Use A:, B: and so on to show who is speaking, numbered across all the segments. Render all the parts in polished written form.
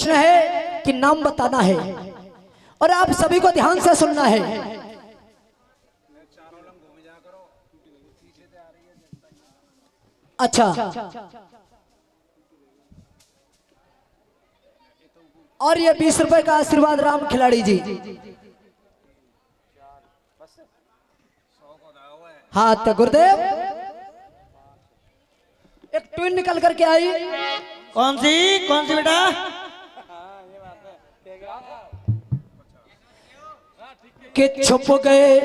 A: प्रश्न है कि नाम बताना है और आप सभी को ध्यान से सुनना है। अच्छा, और ये 20 रुपए का आशीर्वाद राम खिलाड़ी जी। हाँ तो गुरुदेव एक ट्विन निकल करके आई।
B: कौन सी बेटा?
A: कि छुप गए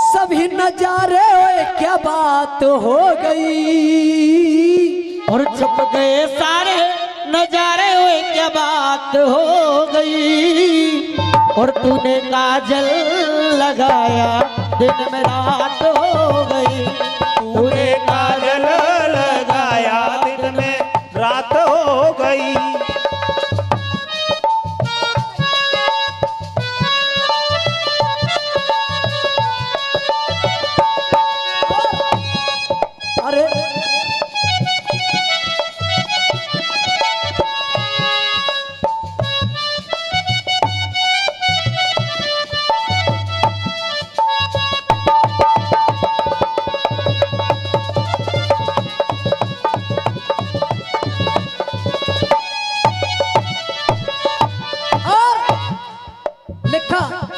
A: सभी नजारे, ओए क्या बात हो गई।
B: और छुप गए सारे नजारे, ओए क्या बात हो गई। और तूने काजल लगाया दिन में रात हो गई।
C: तूने काजल लगाया दिन में रात हो गई।
A: अरे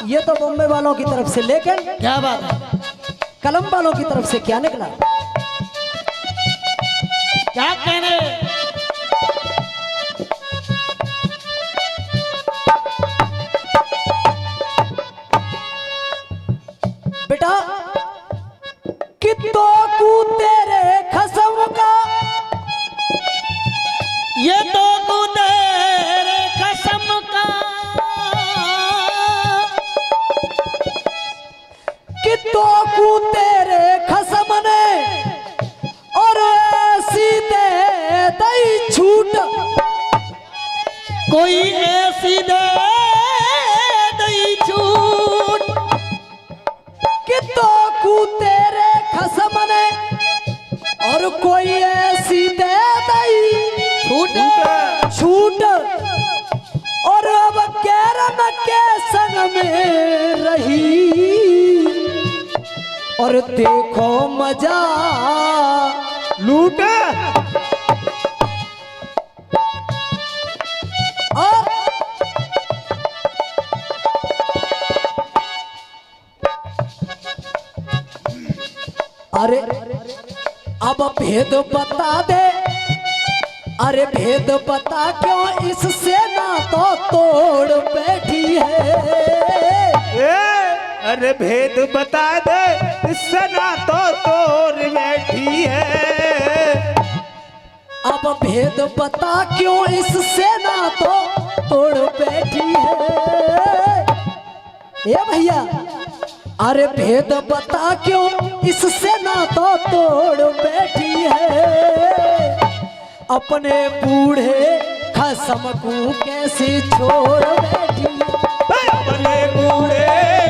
A: ये तो बॉम्बे वालों की तरफ से, लेकिन
B: क्या बात है,
A: कलम वालों की तरफ से क्या निकला?
B: क्या कहने?
A: बेटा कि तो कू तेरे खसम का,
B: ये तो कू तेरे कसम का।
A: कि तो कू तेरे खसम ने और ऐसी दे दई छूट।
B: कोई ऐसी दे दई छूट।
A: कि तो कू तेरे खसम ने और कोई ऐसी दे दई छूट। और अब कैरम के संग में रही और देखो मजा
C: लूट।
A: अरे अब भेद बता दे, अरे भेद बता क्यों इससे ना तो तोड़ बैठी है।
C: अरे भेद बता दे इससे ना तो तोड़ बैठी है।
A: अब भेद बता क्यों इससे ना तो तोड़ बैठी है। ये भैया अरे भेद बता क्यों इससे ना तो तोड़ बैठी है। अपने बूढ़े खसम को कैसे छोड़ बैठी।
C: अपने बूढ़े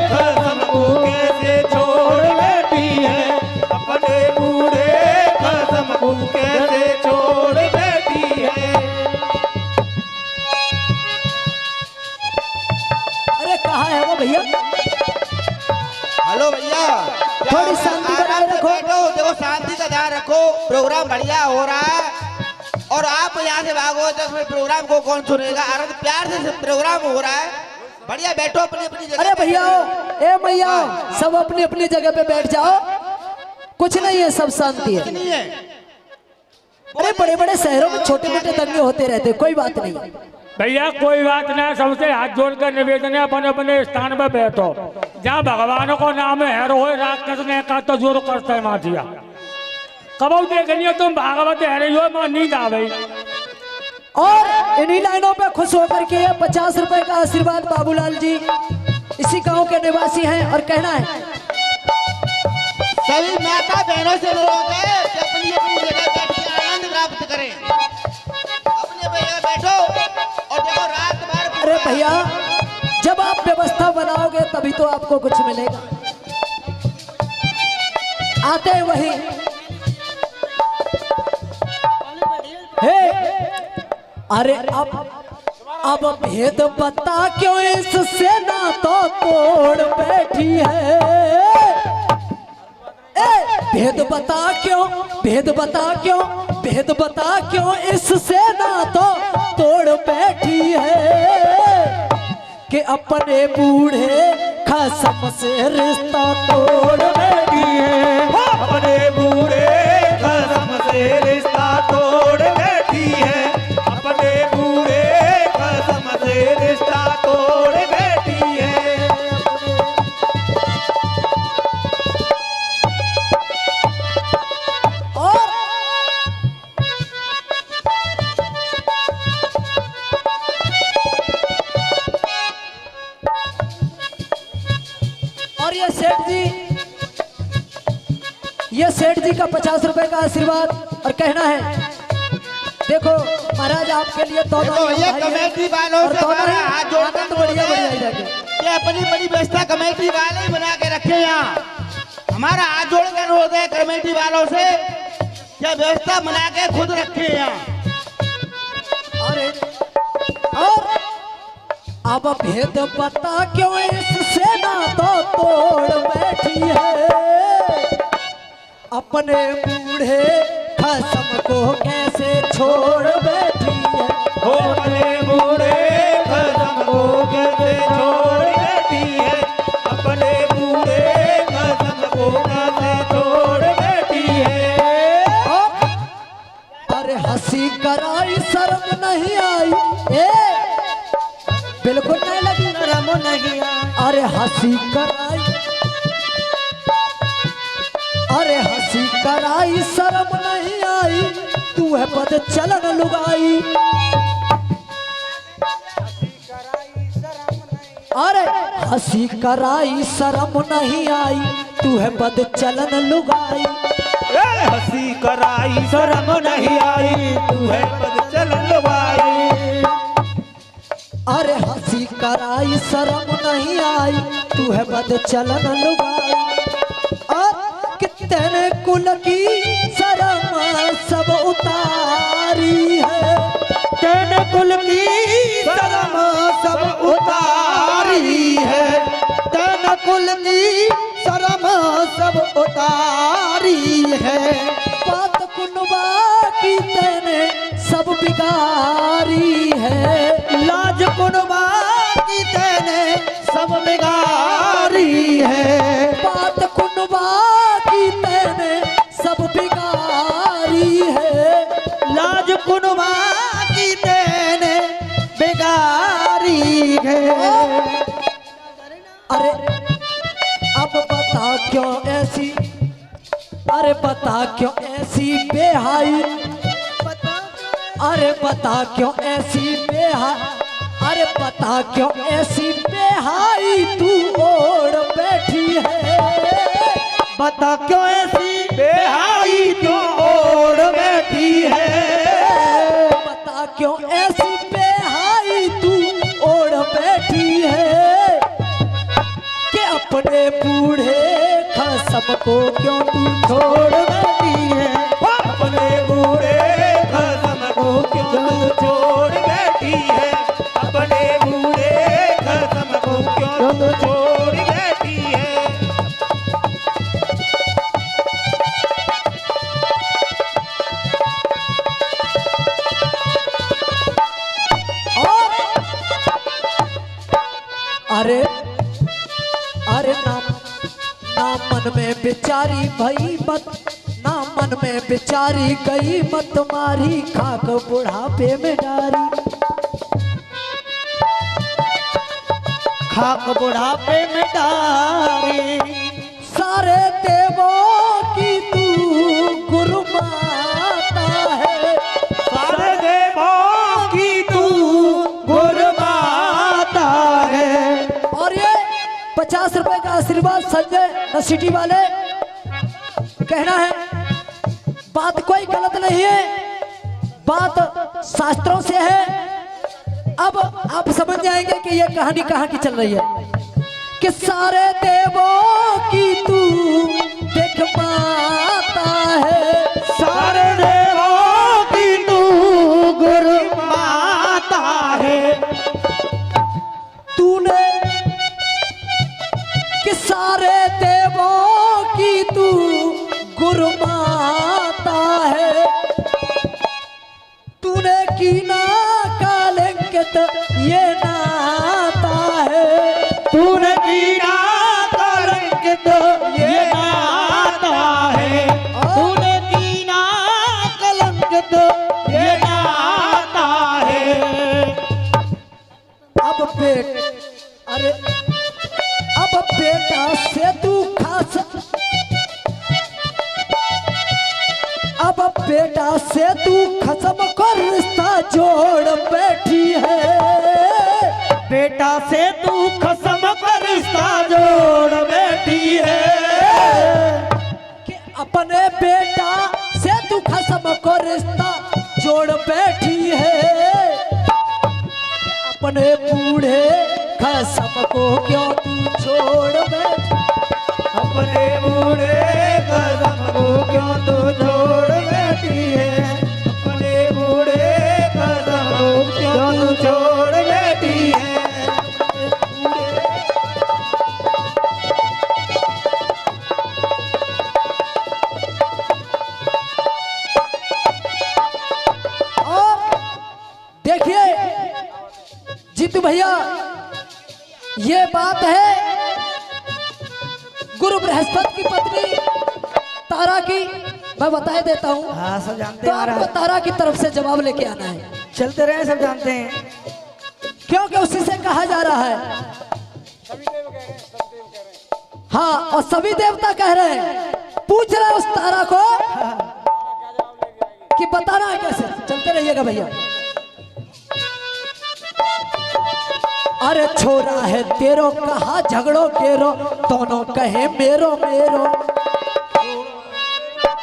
C: खसम को कैसे छोड़ बैठी है। अपने बूढ़े खसम को कैसे छोड़ बैठी है।
A: अरे कहाँ है वो भैया?
D: हेलो भैया,
A: थोड़ी शांति बनाए रखो।
D: देखो शांति का ध्यान रखो। प्रोग्राम बढ़िया हो रहा है और आप यहाँ से भागो तो प्रोग्राम को कौन सुनेगा। आनंद प्यार से प्रोग्राम हो रहा है, बढ़िया बैठो अपनी अपनी जगह।
A: अरे भैया ए भैया सब अपनी अपनी जगह पे बैठ जाओ, कुछ नहीं है, सब शांति है।
D: नहीं है।
A: अरे बड़े बड़े शहरों में छोटे मोटे दंगे होते रहते, कोई बात नहीं।
E: भैया कोई बात नहीं, सबसे हाथ जोड़कर निवेदन है अपने अपने स्थान पर बैठो। जहाँ भगवान को नाम है रोए राक्षस ने का तो जोर करता है माथिया। कब देख लियो तुम भागवत है रही हो, मां नींद आ गई।
A: और इन्हीं लाइनों पे खुश होकर के 50 रुपए का आशीर्वाद बाबूलाल जी इसी गांव के निवासी हैं और कहना है
D: सभी माता बहनों से अनुरोध है कि अपनी अपनी जगह बैठ के आनंद प्राप्त करें। अपनी अपनी जगह बैठो और देखो रात भर।
A: अरे भैया जब आप व्यवस्था बनाओगे तभी तो आपको कुछ मिलेगा। आते हैं वही हे, अरे अब अब भेद बता क्यों इससे ना तो तोड़ बैठी है। भेद बता क्यों, भेद बता क्यों, भेद बता क्यों इससे ना तो तोड़ बैठी है। कि अपने बूढ़े खसम से रिश्ता तोड़ बैठी है।
C: अपने बूढ़े खसम से रिश्ता तोड़ बैठी है। अपने बूढ़े खसम से रिश्ता तोड़ बैठी है।
A: और ये सेठ जी, ये सेठ जी का 50 रुपए का आशीर्वाद और कहना है, देखो महाराज आपके लिए दोनों
D: देखो, ये
A: भाई हैं
D: कमेटी वालों
A: और
D: से
A: दोनों
D: हमारा
A: ही
D: हाथ जोड़कर
A: आनंद बढ़िया बढ़िया ही जाके।
D: ये अपनी बड़ी व्यवस्था कमेटी वाले ही बना के रखे यहाँ। हमारा हाथ जोड़ कर अनुरोध है कमेटी वालों से, क्या व्यवस्था बना के खुद रखे यहाँ।
A: और अब भेद बता क्यों इससे ना तो तोड़ बैठी है। अपने बूढ़े खसम को कैसे छोड़ बैठी है।
C: अपने बूढ़े खसम को कैसे छोड़ बैठी है। अपने बूढ़े खसम को कैसे छोड़ बैठी है।
A: अरे हंसी कराई शर्म नहीं आई, बिल्कुल नहीं लगी शर्म नहीं आई। अरे हंसी कराई, अरे हंसी कराई शर्म नहीं आई। तू है पद चलन लुगाई। अरे हंसी कराई शर्म नहीं आई। तू है पद चलन लुगाई।
C: हंसी कराई शर्म नहीं आई। तू है पद चलन लुगाई।
A: अरे हंसी कराई शर्म नहीं आई। तू है बद चलन लुगाई। और कितने कुल की शर्म सब उतारी है।
B: तेने कुल की शर्म सब उतारी है। तेने कुल की शर्म सब उतारी है।
A: बात कुनबा की तेने सब बिगारी है।
B: लाज कुनबा की तेने सब बिगारी है।
A: बात कुनबा की तेने सब बिगारी है।
B: लाज कुनबा की तेने बिगारी है।
A: अरे अब बता क्यों ऐसी, अरे बता क्यों ऐसी बेहाई। अरे बता क्यों ऐसी बेहाई। अरे बता क्यों ऐसी बेहाई तू ओढ़ बैठी है।
B: बता क्यों ऐसी
C: बेहाई तू ओढ़ बैठी है।
A: बता क्यों ऐसी बेहाई तू ओढ़ बैठी है। कि अपने बूढ़े खसम को क्यों तू छोड़ बैठी है।
C: अपने बूढ़े खसम को क्यों तू छोड़ बैठी है। अपने बूढ़े खसम को क्यों तू छोड़ बैठी है।
A: और अरे अरे ना मन में बेचारी भई मत, ना मन में बेचारी गई मत मारी। खाक बुढ़ापे में डारी।
B: खाक बुढ़ापे में डारी।
A: सारे देवों की तू गुरु माता है।
C: सारे देवों की तू
B: गुरमाता है।
A: और ये 50 रुपए का आशीर्वाद संजय सिटी वाले। कहना है बात कोई गलत नहीं है, बात शास्त्रों से है। अब आप समझ जाएंगे कि ये कहानी कहाँ की चल रही है। कि सारे देवों की तू देख पाता है।
B: सारे देवों की तू गुरमाता है।
A: कलंकित ये नाता है।
B: तूने कीना कलंकित ये नाता है। तूने कीना कलंकित ये नाता है।
A: अब अरे अब बेटा से तू खास, अब बेटा से तू खत्म कर रिश्ता जोड़ बैठी है।
B: बेटा से तू खत्म कर रिश्ता जोड़ बैठी है।
A: कि अपने बेटा से तू खत्म कर रिश्ता जोड़ बैठी है। अपने बूढ़े खत्म को क्यों तू छोड़ बैठी।
C: अपने बूढ़े कदम को क्यों तू छोड़ बैठी है। अपने बूढ़े कदम को क्यों तू छोड़ बैठी है।
A: और देखिए जीतू भैया, ये बात है गुरु बृहस्पति की पत्नी तारा की। मैं बता देता हूँ,
B: हाँ सब जानते
A: तो
B: हैं
A: आपको
B: महाराज।
A: तारा की तरफ से जवाब लेके आना है,
B: चलते रहे सब जानते हैं।
A: क्योंकि उसी से कहा जा रहा है। हाँ, और सभी देवता कह रहे हैं, पूछ रहे हैं उस तारा को कि बताना है कैसे। चलते रहिएगा भैया। अरे छोरा है तेरो कहा झगड़ो केरो, दोनों कहे मेरो मेरो।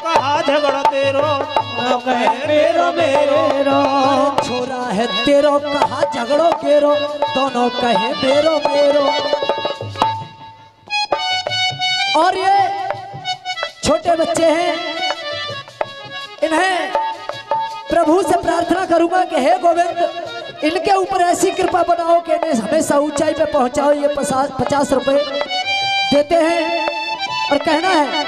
C: कहा झगड़ा तेरो कहे मेरो मेरो।
A: अरे छोरा है तेरो कहा झगड़ो केरो, दोनों कहे मेरो मेरो। और ये छोटे बच्चे हैं, इन्हें प्रभु से प्रार्थना करूंगा कि हे गोविंद, इनके ऊपर ऐसी कृपा बनाओ कि इन्हें हमेशा ऊंचाई पे पहुंचाओ। ये 50 रुपए देते हैं और कहना है,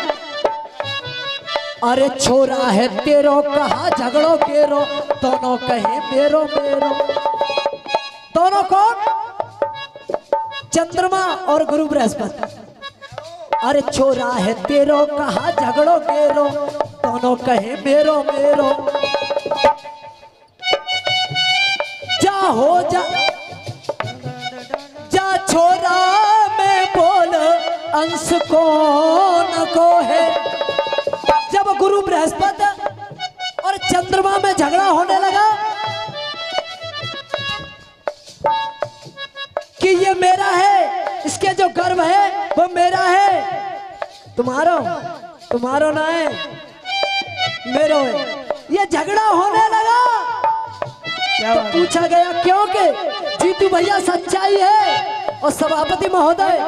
A: अरे छोरा है तेरो कहा झगड़ो केरो, दोनों कहे मेरो मेरो। दोनों कौन? चंद्रमा और गुरु बृहस्पति। अरे छोरा है तेरो कहा झगड़ो केरो, दोनों कहे मेरो मेरो। जा हो जा जा छोरा में बोल अंश कौन को है। जब गुरु बृहस्पति और चंद्रमा में झगड़ा होने लगा कि ये मेरा है, इसके जो गर्भ है वो मेरा है, तुम्हारो ना है, मेरो है। ये झगड़ा होने लगा तो पूछा गया क्योंकि जीतू भैया सच्चाई है और सभापति महोदय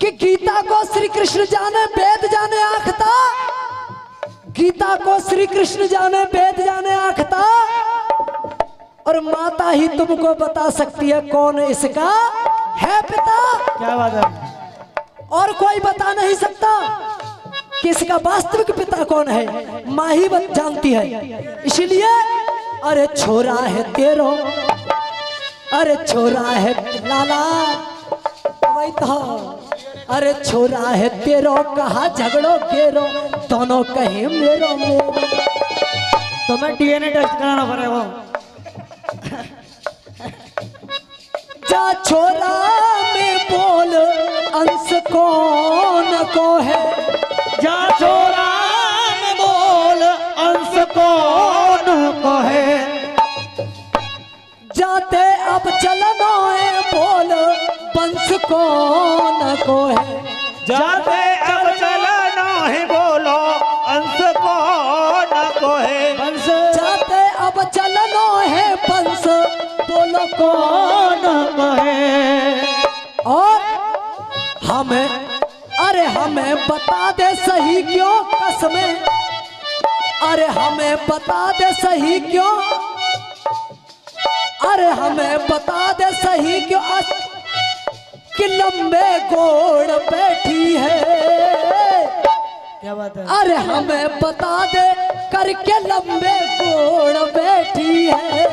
A: कि गीता को श्री कृष्ण जाने वेद जाने आखता, गीता को श्री कृष्ण जाने वेद जाने आखता, और माता ही तुमको बता सकती है कौन इसका है पिता।
B: क्या बात है।
A: और कोई बता नहीं सकता कि इसका वास्तविक पिता कौन है, माँ ही जानती है। इसीलिए अरे छोरा है तेरो, अरे छोरा है लाला, वही तो, अरे छोरा है तेरो कहा झगड़ो केरो, दोनों कहे मेरो मेरो।
B: तो मैं डीएनए टेस्ट कराना पड़ेगा।
A: जा छोरा में बोल अंश कौन को है।
B: जा छोरा में बोल अंश कौन को है।
A: जाते अब चलनो है बोल वंश कौन को है।
C: जाते अब चलना है बोलो अंश कौन को है।
B: वंश
A: जाते अब चलनो है वंश बोलो
B: कौन को है।
A: और हमें, अरे हमें बता दे सही क्यों कसमें, अरे हमें बता दे सही क्यों, अरे हमें बता दे सही क्यों कि लंबे गोड़ बैठी है।
B: क्या बात है।
A: अरे हमें बता दे करके लंबे गोड़ बैठी है।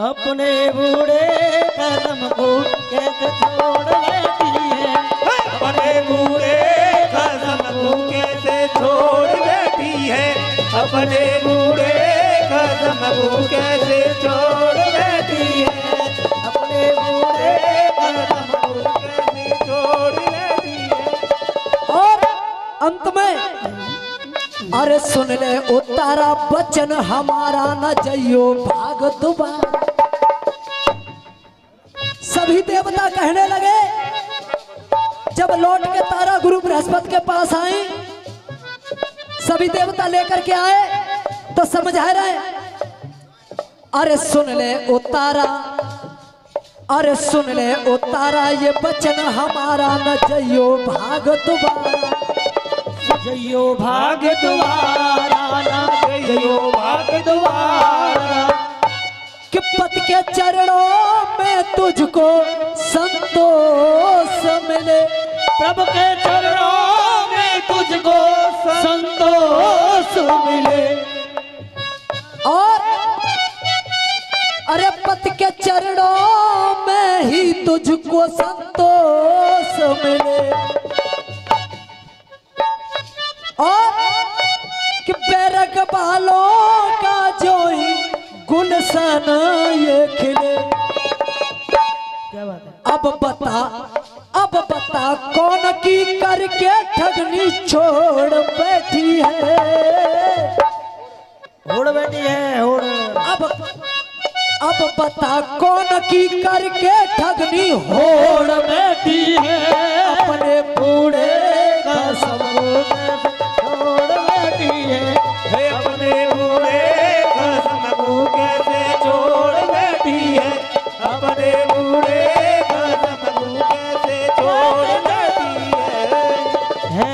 B: अपने बूढ़े कदम को कैसे छोड़ बैठी है।
C: अपने बूढ़े कदम को कैसे छोड़ बैठी है। अपने बूढ़े कदम को कैसे छोड़ बैठी है। अपने बूढ़े कदम को कैसे छोड़ बैठी है।
A: और अंत में अरे सुन ले उतारा बचन हमारा न जइयो भाग दोबारा। सभी देवता कहने लगे, जब लौट के तारा गुरु बृहस्पति के पास आई, सभी देवता लेकर के आए तो समझा रहे, अरे सुन ले उतारा, अरे सुन ले उतारा ये बचन हमारा न जइयो भाग दोबारा।
B: जइयो भाग द्वारा ना जइयो भाग द्वारा।
A: कि पति के चरणों में तुझको संतोष मिले।
B: प्रभु के चरणों में तुझको संतोष मिले।
A: और अरे पति के चरणों में ही तुझको संतोष मिले। और कि बैरक बालों का जो ही गुलशन ये खिले।
B: क्या बात है।
A: अब बता कौन की करके ठगनी छोड़ बैठी है।
B: होड़ बैठी है होड़।
A: अब बता कौन की करके ठगनी होड़ बैठी है। अपने बूढ़े का सब
B: छोड़ बैठी है।
C: अपने बूढ़े कदम को कैसे छोड़ बैठी है। अपने बूढ़े कदम को कैसे छोड़ बैठी है।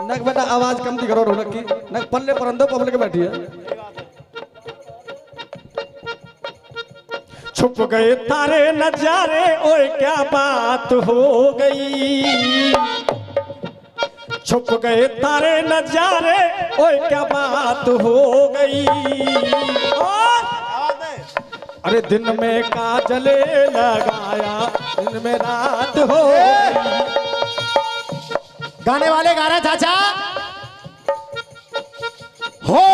F: नक बेटा आवाज कम दी करो ढोलक की। नक पल्ले पर अंदर पब्लिक बैठी है। छुप गए तारे नजारे ओए क्या बात हो गई। छुप गए तारे नजारे ओए क्या बात हो गई। अरे दिन में काजल लगाया दिन में रात हो गई। गाने वाले गा रहे चाचा। हो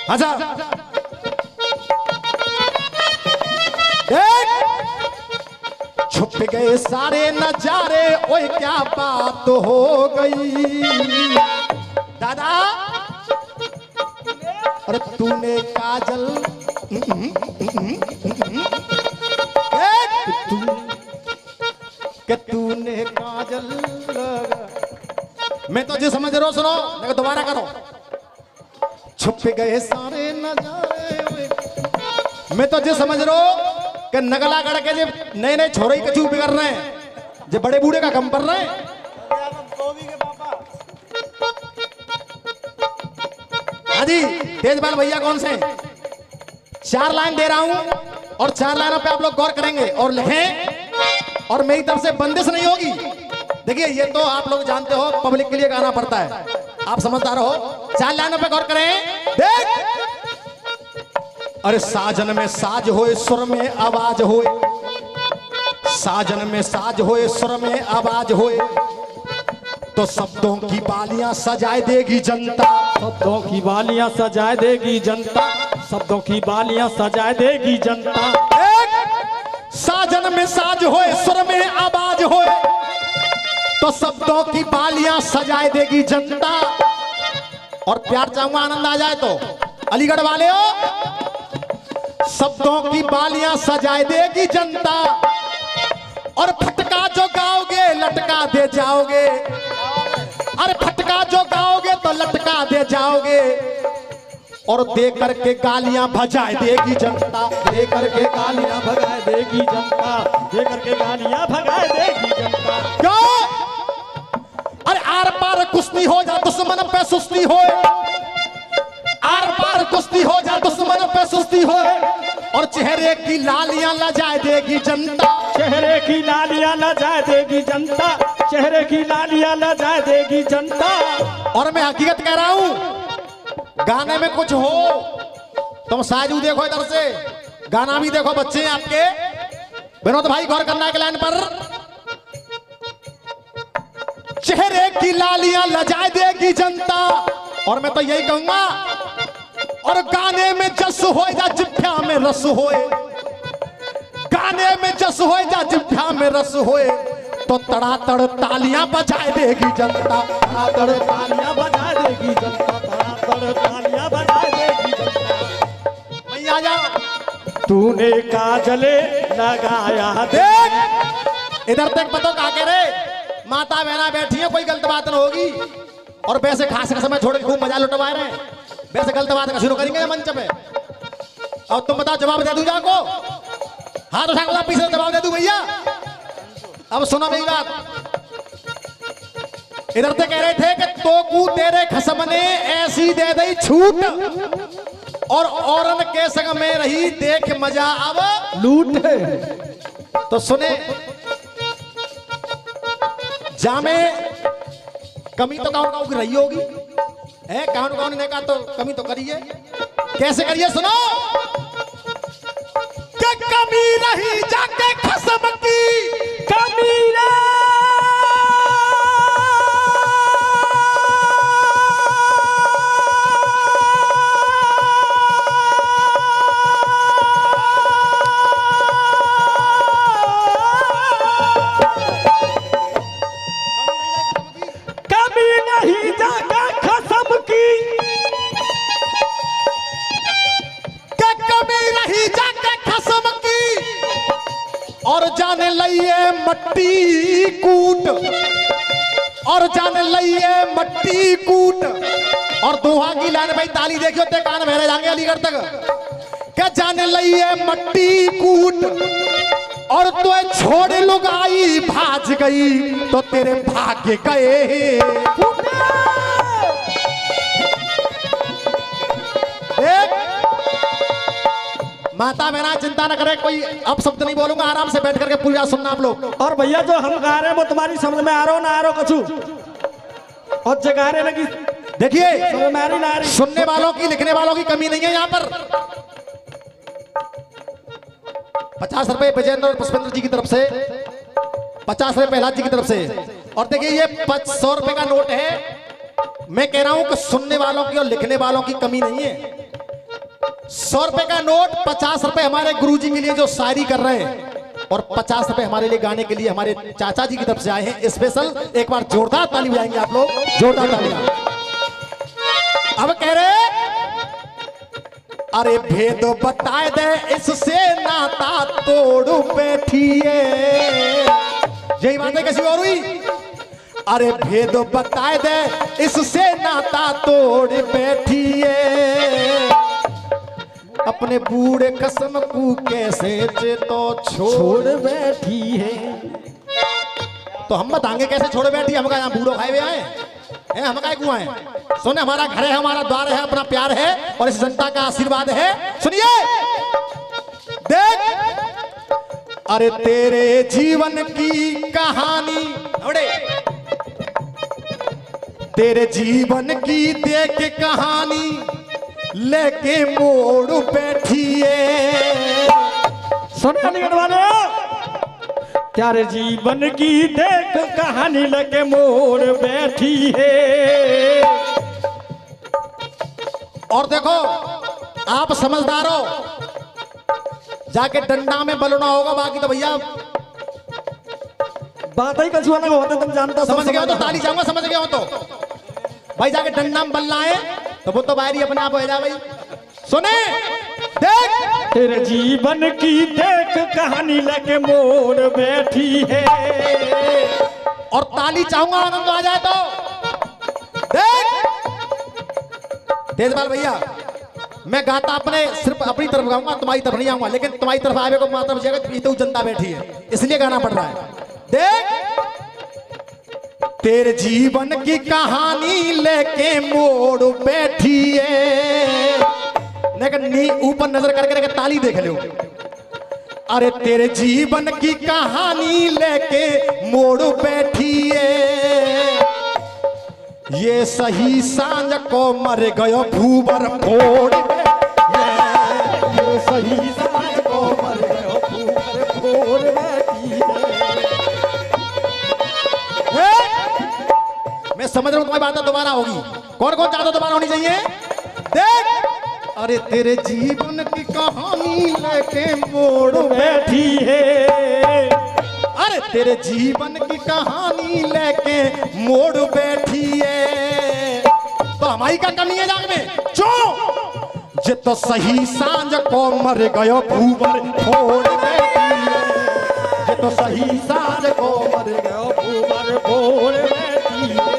F: अच्छा देख छुप गए सारे नजारे ओए क्या बात हो गई। दादा अरे तूने काजल कि तूने काजल लगा। मैं तो जो समझ रहा हूं सुनो मैं दोबारा करो। छुप गए सारे नजारे। मैं तो जो समझ रहा हूं कि नगला गढ़ के जो नए नए छोरे कचू बिगड़ रहे हैं जो बड़े बूढ़े का कम कर रहे हैं। हाँ जी तेजपाल भैया कौन से 4 लाइन दे रहा हूं और 4 लाइनों पे आप लोग गौर करेंगे और लिखें और मेरी तरफ से बंदिश नहीं होगी। देखिए ये तो आप लोग जानते हो पब्लिक के लिए गाना पड़ता है, आप समझदार हो। 4 लाइनों पे गौर करें। देख अरे साजन में साज होए सुर में आवाज होए साजन में साज होए, सुर में आवाज होए, तो शब्दों की बालियां सजाए देगी जनता।
C: शब्दों की बालियां सजाए देगी जनता, शब्दों की बालियां सजाए देगी जनता।
F: एक साजन में साज होए, सुर में आवाज होए, तो शब्दों की बालियां सजाए देगी जनता। और प्यार चाहूंगा आनंद आ जाए तो अलीगढ़ वाले हो, शब्दों की बालियां सजाए देगी जनता। और फटका जो गाओगे लटका दे जाओगे, अरे फटका जो गाओगे तो लटका दे जाओगे। और दे करके गालियां भजाए देगी जनता,
C: दे करके गालियां भगाए देगी जनता, दे करके गालियां भगाए देगी जनता।
F: क्यों? अरे आर पार कुश्ती हो जा, दुश्मन पे सुस्ती हो, आर पार कुश्ती हो जा, दुश्मन पे सुस्ती हो। और चेहरे की लालियां लजाए देगी जनता,
C: चेहरे की लालियां लजाए देगी जनता, चेहरे की लालियां लजाए देगी जनता।
F: और मैं हकीकत कह रहा हूं, गाने में कुछ हो तुम साजू देखो इधर से, गाना भी देखो, बच्चे हैं आपके। विनोद भाई गौर करना है लाइन पर। चेहरे की लालियां लजाए देगी जनता। और मैं तो यही कहूंगा, और गाने में जस हो जा, जिभ्या में रस होए, गाने में जस हो जा, जिभ्या में रस होए, तो तड़ातड़ तालियां बजाए देगी जनता,
C: तड़ातड़ तालियां बजाए देगी जनता, तड़ातड़ तालियां बजाए देगी जनता।
F: भैया जा
C: तूने काजले लगाया
F: देख, इधर तक पता का कह रहे, माता बहना बैठी है, कोई गलत बात न होगी। और वैसे खास का समय छोड़ के खूब मजा लुटवा रहे हैं, वैसे गलत बात का शुरू करेंगे मंच पे। और तुम बताओ जवाब दे दूं जाको, हाथ उठा के पीछे जवाब दे दूं भैया। अब सुनो मेरी बात, इधर से कह रहे थे कि तोकू तेरे खसम ने ऐसी दे दी छूट, और औरन के संग में रही देख मजा अब
C: लूट।
F: तो सुने, जामे कमी तो काउन काउन की रही होगी, है काउन काउन ने कहा तो कमी तो करिए, कैसे करिए सुनो। कि कमी रही जाके खसम की,
C: कमी
F: और जाने लइए मट्टी कूट, और जाने लइए मट्टी कूट। और दोहा की लाइन भाई ताली देखियो ते कान बहरे जाएंगे अलीगढ़ तक। क्या जाने लइए मट्टी कूट, और तो छोड़ लुगाई भाज गई, तो तेरे भाग्य गए। एक माता बहना चिंता न करे, कोई अब शब्द नहीं बोलूंगा, आराम से बैठ करके पूरा सुनना आप लोग।
C: और भैया जो हम गा रहे हैं वो तुम्हारी समझ में आ रहा हो ना आ रहा हो कछु, और जगाने लगी
F: देखिए,
C: समझ में आ रही ना आ रही।
F: सुनने वालों की लिखने वालों की कमी नहीं है यहाँ पर। 50 रुपए विजेंद्र और पुष्पेंद्र जी की तरफ से, 50 रुपए प्रहलाद जी की तरफ से। और देखिए ये 100 रुपए का नोट है। मैं कह रहा हूं कि सुनने वालों की और लिखने वालों की कमी नहीं है। 100 रुपए का नोट, 50 रुपए हमारे गुरुजी के लिए जो शायरी कर रहे हैं, और 50 रुपए हमारे लिए गाने के लिए हमारे चाचा जी की तरफ से आए हैं स्पेशल। एक बार जोरदार ताली बजाएंगे आप लोग, जोरदार तालियां। अब कह रहे, अरे भेद बताए दे इससे नाता तोड़ बैठिए। यही बात है कैसी और हुई। अरे भेद बताए दे इससे नाता तोड़ बैठिए, अपने बूढ़े कसम को कैसे तो छोड़ बैठी है। तो हम बताएंगे कैसे छोड़ बैठी, हम यहाँ बूढ़ो खाए हुए आए हैं, हम काय कुआं हैं। सुने, हमारा घर है, हमारा द्वार है, अपना प्यार है, और इस जनता का आशीर्वाद है। सुनिए, देख, अरे तेरे जीवन की कहानी, तेरे जीवन की देख कहानी लेके मोड़ बैठिए।
C: सुनिए निकट वाले, प्यारे जीवन की देख कहानी लगे मोड़ बैठी है।
F: और देखो आप समझदार हो, जाके डंडा में बलना होगा, बाकी तो भैया
C: बात ही कछुआ ना होता तुम जानता
F: समझ गए हो तो ताली जाऊंगा, समझ गए हो तो भाई जाके डंडा में बलना है तो वो तो बाहरी अपने आप हो जा भाई। सुने देख
C: तेरे जीवन की देख कहानी लगे मोड़ बैठी है।
F: और ताली चाहूंगा आनंद आ जाए तो देख तेजपाल भैया, मैं गाता अपने सिर्फ अपनी तरफ गाऊंगा, तुम्हारी तरफ नहीं आऊंगा, लेकिन तुम्हारी तरफ आवे को माता बचेगा, तो जनता बैठी है इसलिए गाना पड़ रहा है। देख तेरे जीवन की कहानी लेके मोड़ बैठी है, लेकिन ऊपर नजर करके ताली देख लो। अरे तेरे जीवन की कहानी लेके मोड़ बैठी है, ये सही सांझ को मर गयो भूवर फोड़, ये सही सांझ को मर गयो भूवर फोड़ बैठी है। मैं समझ रहा हूं तुम्हारी बात दोबारा होगी, कौन कौन चाहता दोबारा होनी चाहिए। देख अरे तेरे जीवन की कहानी लेके मोड़ बैठी है, अरे तेरे जीवन की कहानी लेके मोड़ बैठी है, तो हमारी क्या कमी है जाग में जो जे तो सही सांझ को मर गयो भूवर फोड़ बैठी है, जे तो सही सांझ को मर गयो भूवर फोड़ बैठी है।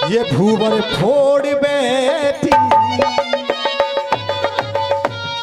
F: ये भूवर फोड़ बैठी